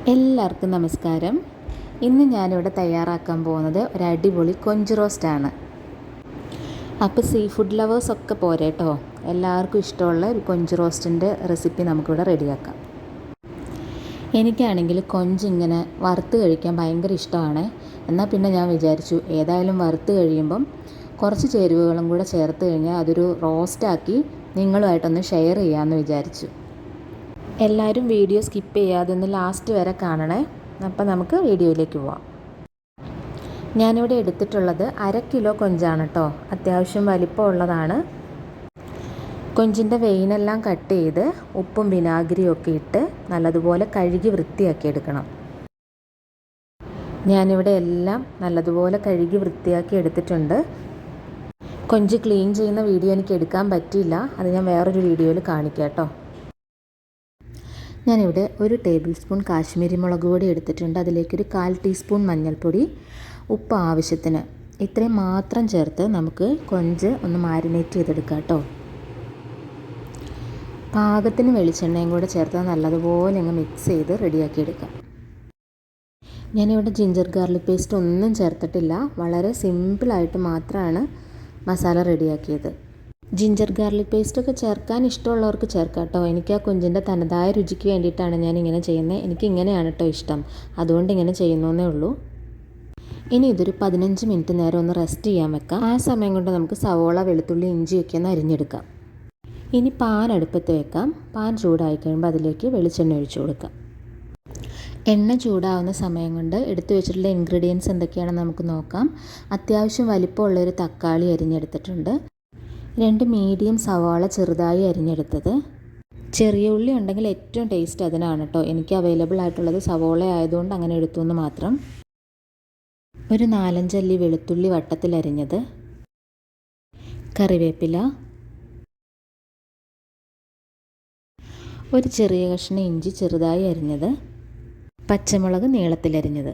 എല്ലാവർക്കും നമസ്കാരം. ഇന്ന് ഞാനിവിടെ തയ്യാറാക്കാൻ പോകുന്നത് ഒരു അടിപൊളി കൊഞ്ച് റോസ്റ്റാണ്. അപ്പോൾ സീ ഫുഡ് ലവേഴ്സൊക്കെ പോരെ കേട്ടോ. എല്ലാവർക്കും ഇഷ്ടമുള്ള ഒരു കൊഞ്ച് റോസ്റ്റിൻ്റെ റെസിപ്പി നമുക്കിവിടെ റെഡിയാക്കാം. എനിക്കാണെങ്കിൽ കൊഞ്ച് ഇങ്ങനെ വറുത്ത് കഴിക്കാൻ ഭയങ്കര ഇഷ്ടമാണ്. എന്നാൽ പിന്നെ ഞാൻ വിചാരിച്ചു ഏതായാലും വറുത്ത് കഴിയുമ്പം കുറച്ച് ചേരുവകളും കൂടെ ചേർത്ത് കഴിഞ്ഞാൽ അതൊരു റോസ്റ്റാക്കി നിങ്ങളുമായിട്ടൊന്ന് ഷെയർ ചെയ്യാമെന്ന് വിചാരിച്ചു. എല്ലാവരും വീഡിയോ സ്കിപ്പ് ചെയ്യാതെ ഒന്ന് ലാസ്റ്റ് വരെ കാണണേ. അപ്പോൾ നമുക്ക് വീഡിയോയിലേക്ക് പോവാം. ഞാനിവിടെ എടുത്തിട്ടുള്ളത് 1/2 കിലോ കൊഞ്ചാണ് കേട്ടോ. അത്യാവശ്യം വലിപ്പമുള്ളതാണ്. കൊഞ്ചിൻ്റെ വെയിനെല്ലാം കട്ട് ചെയ്ത് ഉപ്പും വിനാഗിരിയും ഒക്കെ ഇട്ട് നല്ലതുപോലെ കഴുകി വൃത്തിയാക്കി എടുക്കണം. ഞാനിവിടെ എല്ലാം നല്ലതുപോലെ കഴുകി വൃത്തിയാക്കി എടുത്തിട്ടുണ്ട്. കൊഞ്ച് ക്ലീൻ ചെയ്യുന്ന വീഡിയോ എനിക്ക് എടുക്കാൻ പറ്റിയില്ല. അത് ഞാൻ വേറൊരു വീഡിയോയിൽ കാണിക്കാം കേട്ടോ. ഞാനിവിടെ 1 ടേബിൾ സ്പൂൺ കാശ്മീരി മുളക് പൊടി എടുത്തിട്ടുണ്ട്. അതിലേക്കൊരു 1/4 ടീസ്പൂൺ മഞ്ഞൾപ്പൊടി, ഉപ്പ് ആവശ്യത്തിന്, ഇത്രയും മാത്രം ചേർത്ത് നമുക്ക് കൊഞ്ച് ഒന്ന് മാരിനേറ്റ് ചെയ്തെടുക്കാം കേട്ടോ. പാകത്തിന് വെളിച്ചെണ്ണയും കൂടെ ചേർത്ത് നല്ലതുപോലെ അങ്ങ് മിക്സ് ചെയ്ത് റെഡിയാക്കി എടുക്കാം. ഞാനിവിടെ ജിഞ്ചർ ഗാർലിക് പേസ്റ്റ് ഒന്നും ചേർത്തിട്ടില്ല. വളരെ സിമ്പിളായിട്ട് മാത്രമാണ് മസാല റെഡിയാക്കിയത്. ജിഞ്ചർ ഗാർലിക് പേസ്റ്റൊക്കെ ചേർക്കാൻ ഇഷ്ടമുള്ളവർക്ക് ചേർക്കാം കേട്ടോ. എനിക്ക് ആ കൊഞ്ചിൻ്റെ തനതായ രുചിക്ക് വേണ്ടിയിട്ടാണ് ഞാനിങ്ങനെ ചെയ്യുന്നത്. എനിക്ക് ഇങ്ങനെയാണ് കേട്ടോ ഇഷ്ടം. അതുകൊണ്ട് ഇങ്ങനെ ചെയ്യുന്നേ ഉള്ളൂ. ഇനി ഇതൊരു 15 മിനിറ്റ് നേരം ഒന്ന് റെസ്റ്റ് ചെയ്യാൻ വെക്കാം. ആ സമയം കൊണ്ട് നമുക്ക് സവോള, വെളുത്തുള്ളി, ഇഞ്ചിയൊക്കെ ഒന്ന് അരിഞ്ഞെടുക്കാം. ഇനി പാൻ അടുപ്പത്ത് വെക്കാം. പാൻ ചൂടായി കഴിയുമ്പോൾ അതിലേക്ക് വെളിച്ചെണ്ണ ഒഴിച്ചു കൊടുക്കാം. എണ്ണ ചൂടാവുന്ന സമയം കൊണ്ട് എടുത്തു വെച്ചിട്ടുള്ള ഇൻഗ്രീഡിയൻസ് എന്തൊക്കെയാണെന്ന് നമുക്ക് നോക്കാം. അത്യാവശ്യം വലിപ്പമുള്ളൊരു തക്കാളി അരിഞ്ഞെടുത്തിട്ടുണ്ട്. 2 മീഡിയം സവാള ചെറുതായി അരിഞ്ഞെടുത്തത്. ചെറിയ ഉള്ളി ഉണ്ടെങ്കിൽ ഏറ്റവും ടേസ്റ്റ് അതിനാണ് കേട്ടോ. എനിക്ക് അവൈലബിൾ ആയിട്ടുള്ളത് സവോള ആയതുകൊണ്ട് അങ്ങനെ എടുത്തു എന്ന് മാത്രം. ഒരു 4-5 അല്ലി വെളുത്തുള്ളി വട്ടത്തിൽ അരിഞ്ഞത്, കറിവേപ്പില, ഒരു ചെറിയ കഷ്ണം ഇഞ്ചി ചെറുതായി അരിഞ്ഞത്, പച്ചമുളക് നീളത്തിലരിഞ്ഞത്.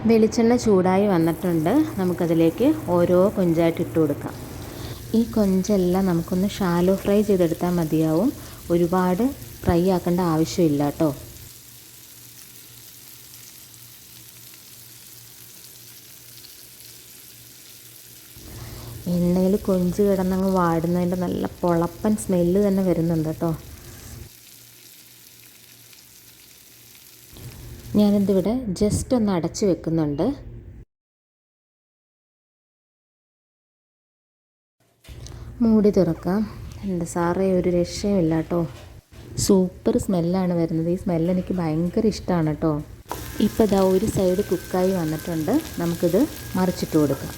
വെളിച്ചെണ്ണ ചൂടായി വന്നിട്ടുണ്ട്. നമുക്കതിലേക്ക് ഓരോ കൊഞ്ചായിട്ട് ഇട്ട് കൊടുക്കാം. ഈ കൊഞ്ചെല്ലാം നമുക്കൊന്ന് ഷാലോ ഫ്രൈ ചെയ്തെടുത്താൽ മതിയാവും. ഒരുപാട് ഫ്രൈ ആക്കേണ്ട ആവശ്യമില്ല കേട്ടോ. എണ്ണയിൽ കൊഞ്ച് കിടന്നങ്ങ് വാടുന്നതിൻ്റെ നല്ല പൊളപ്പൻ സ്മെല്ല് തന്നെ വരുന്നുണ്ട് കേട്ടോ. ഞാനിതിവിടെ ജസ്റ്റ് ഒന്ന് അടച്ച് വെക്കുന്നുണ്ട്. മൂടി തുറക്കാം. എൻ്റെ സാറേ ഒരു രക്ഷയുമില്ല കേട്ടോ. സൂപ്പർ സ്മെല്ലാണ് വരുന്നത്. ഈ സ്മെല്ല് എനിക്ക് ഭയങ്കര ഇഷ്ടമാണ് കേട്ടോ. ഇപ്പോൾ ഇതാ ഒരു സൈഡ് കുക്കായി വന്നിട്ടുണ്ട്. നമുക്കിത് മറിച്ചിട്ട് കൊടുക്കാം.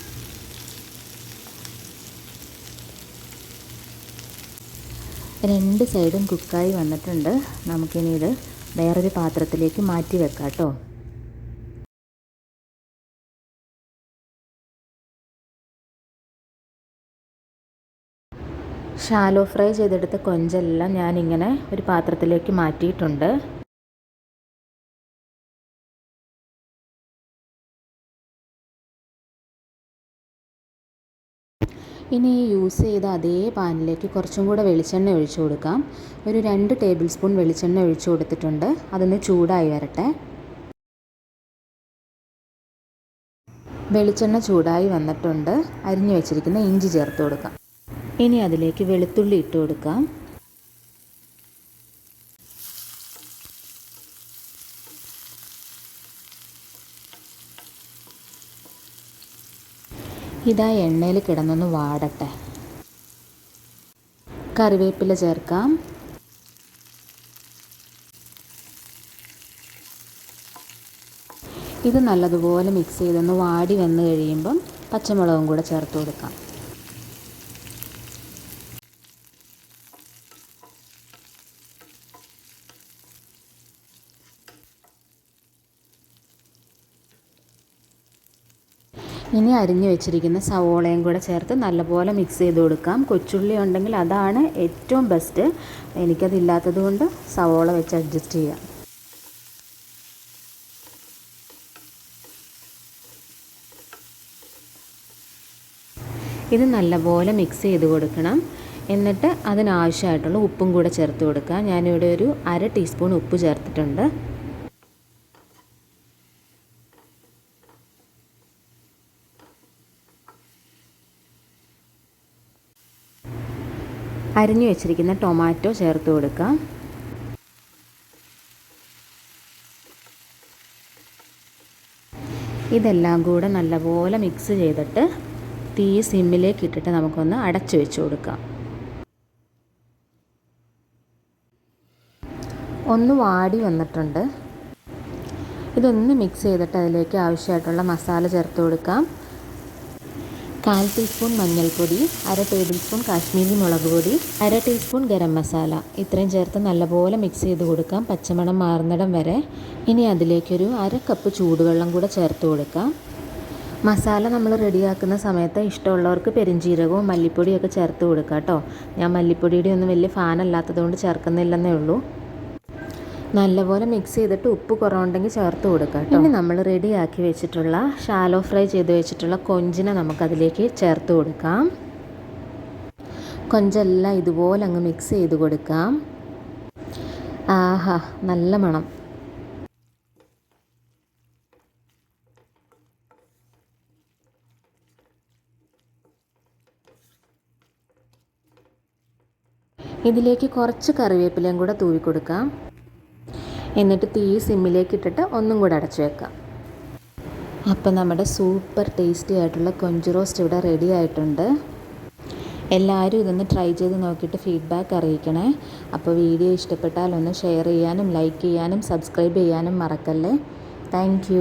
രണ്ട് സൈഡും കുക്കായി വന്നിട്ടുണ്ട്. നമുക്കിനി ഇത് വേറൊരു പാത്രത്തിലേക്ക് മാറ്റി വെക്കാം കേട്ടോ. ഷാലോ ഫ്രൈ ചെയ്തെടുത്ത കൊഞ്ചെല്ലാം ഞാനിങ്ങനെ ഒരു പാത്രത്തിലേക്ക് മാറ്റിയിട്ടുണ്ട്. ഇനി യൂസ് ചെയ്ത അതേ പാനിലേക്ക് കുറച്ചും കൂടെ വെളിച്ചെണ്ണ ഒഴിച്ചു കൊടുക്കാം. ഒരു 2 ടേബിൾ സ്പൂൺ വെളിച്ചെണ്ണ ഒഴിച്ചു കൊടുത്തിട്ടുണ്ട്. അതൊന്ന് ചൂടായി വരട്ടെ. വെളിച്ചെണ്ണ ചൂടായി വന്നിട്ടുണ്ട്. അരിഞ്ഞു വെച്ചിരിക്കുന്ന ഇഞ്ചി ചേർത്ത് കൊടുക്കാം. ഇനി അതിലേക്ക് വെളുത്തുള്ളി ഇട്ട് കൊടുക്കാം. ഇതാ എണ്ണയിൽ കിടന്നൊന്ന് വാടട്ടെ. കറിവേപ്പില ചേർക്കാം. ഇത് നല്ലതുപോലെ മിക്സ് ചെയ്തൊന്ന് വാടി വന്നു കഴിയുമ്പം പച്ചമുളകും കൂടെ ചേർത്ത് കൊടുക്കാം. ഇനി അരിഞ്ഞു വെച്ചിരിക്കുന്ന സവോളയും കൂടെ ചേർത്ത് നല്ലപോലെ മിക്സ് ചെയ്ത് കൊടുക്കാം. കൊച്ചുള്ളി ഉണ്ടെങ്കിൽ അതാണ് ഏറ്റവും ബെസ്റ്റ്. എനിക്കതില്ലാത്തത് കൊണ്ട് സവോള വെച്ച് അഡ്ജസ്റ്റ് ചെയ്യാം. ഇത് നല്ലപോലെ മിക്സ് ചെയ്ത് കൊടുക്കണം. എന്നിട്ട് അതിനാവശ്യമായിട്ടുള്ള ഉപ്പും കൂടെ ചേർത്ത് കൊടുക്കുക. ഞാനിവിടെ ഒരു 1/2 ടീസ്പൂൺ ഉപ്പ് ചേർത്തിട്ടുണ്ട്. അരിഞ്ഞു വെച്ചിരിക്കുന്ന ടൊമാറ്റോ ചേർത്ത് കൊടുക്കാം. ഇതെല്ലാം കൂടെ നല്ലപോലെ മിക്സ് ചെയ്തിട്ട് തീ സിമ്മിലേക്ക് ഇട്ടിട്ട് നമുക്കൊന്ന് അടച്ചു വെച്ച് കൊടുക്കാം. ഒന്ന് വാടി വന്നിട്ടുണ്ട്. ഇതൊന്ന് മിക്സ് ചെയ്തിട്ട് അതിലേക്ക് ആവശ്യമായിട്ടുള്ള മസാല ചേർത്ത് കൊടുക്കാം. 1/4 ടീസ്പൂൺ മഞ്ഞൾപ്പൊടി, 1/2 ടേബിൾ സ്പൂൺ കാശ്മീരി മുളക് പൊടി, 1/2 ടീസ്പൂൺ ഗരം മസാല, ഇത്രയും ചേർത്ത് നല്ലപോലെ മിക്സ് ചെയ്ത് കൊടുക്കാം പച്ചമണം മാറുന്നിടം വരെ. ഇനി അതിലേക്കൊരു 1/2 കപ്പ് ചൂടുവെള്ളം കൂടെ ചേർത്ത് കൊടുക്കാം. മസാല നമ്മൾ റെഡിയാക്കുന്ന സമയത്ത് ഇഷ്ടമുള്ളവർക്ക് പെരുംജീരകവും മല്ലിപ്പൊടിയൊക്കെ ചേർത്ത് കൊടുക്കാം കേട്ടോ. ഞാൻ മല്ലിപ്പൊടിയുടെ ഒന്നും വലിയ ഫാൻ അല്ലാത്തതുകൊണ്ട് ചേർക്കുന്നില്ലെന്നേ ഉള്ളൂ. നല്ലപോലെ മിക്സ് ചെയ്തിട്ട് ഉപ്പ് കുറവുണ്ടെങ്കിൽ ചേർത്ത് കൊടുക്കാം കേട്ടോ. ഇനി നമ്മൾ റെഡിയാക്കി വെച്ചിട്ടുള്ള ഷാലോ ഫ്രൈ ചെയ്ത് വെച്ചിട്ടുള്ള കൊഞ്ചിനെ നമുക്കതിലേക്ക് ചേർത്ത് കൊടുക്കാം. കൊഞ്ചെല്ലാം ഇതുപോലെ അങ്ങ് മിക്സ് ചെയ്ത് കൊടുക്കാം. ആഹാ, നല്ല മണം. ഇതിലേക്ക് കുറച്ച് കറിവേപ്പിലയും കൂടെ തൂവി കൊടുക്കാം. എന്നിട്ട് തീ സിമ്മിലേക്ക് ഇട്ടിട്ട് ഒന്നും കൂടെ അടച്ചു വെക്കാം. അപ്പോൾ നമ്മുടെ സൂപ്പർ ടേസ്റ്റി ആയിട്ടുള്ള കൊഞ്ച് റോസ്റ്റ് ഇവിടെ റെഡി ആയിട്ടുണ്ട്. എല്ലാവരും ഇതൊന്ന് ട്രൈ ചെയ്ത് നോക്കിയിട്ട് ഫീഡ്ബാക്ക് അറിയിക്കണേ. അപ്പോൾ വീഡിയോ ഇഷ്ടപ്പെട്ടാൽ ഒന്ന് ഷെയർ ചെയ്യാനും ലൈക്ക് ചെയ്യാനും സബ്സ്ക്രൈബ് ചെയ്യാനും മറക്കല്ലേ. താങ്ക്